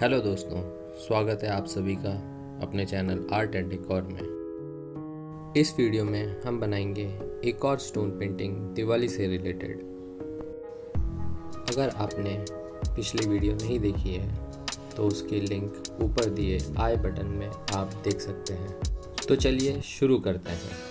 Hello दोस्तों, स्वागत है आप सभी का अपने चैनल आर्ट एंड डेकोर में। इस वीडियो में हम बनाएंगे एक और स्टोन पेंटिंग दिवाली से रिलेटेड। अगर आपने पिछली वीडियो नहीं देखी है तो उसकी लिंक ऊपर दिए आई बटन में आप देख सकते हैं। तो चलिए शुरू करते हैं।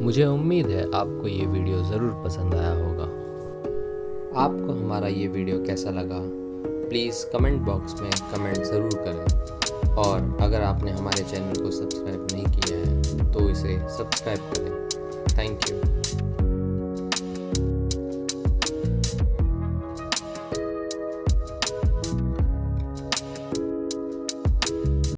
मुझे उम्मीद है आपको ये वीडियो ज़रूर पसंद आया होगा। आपको हमारा ये वीडियो कैसा लगा प्लीज़ कमेंट बॉक्स में कमेंट ज़रूर करें, और अगर आपने हमारे चैनल को सब्सक्राइब नहीं किया है तो इसे सब्सक्राइब करें। Thank you.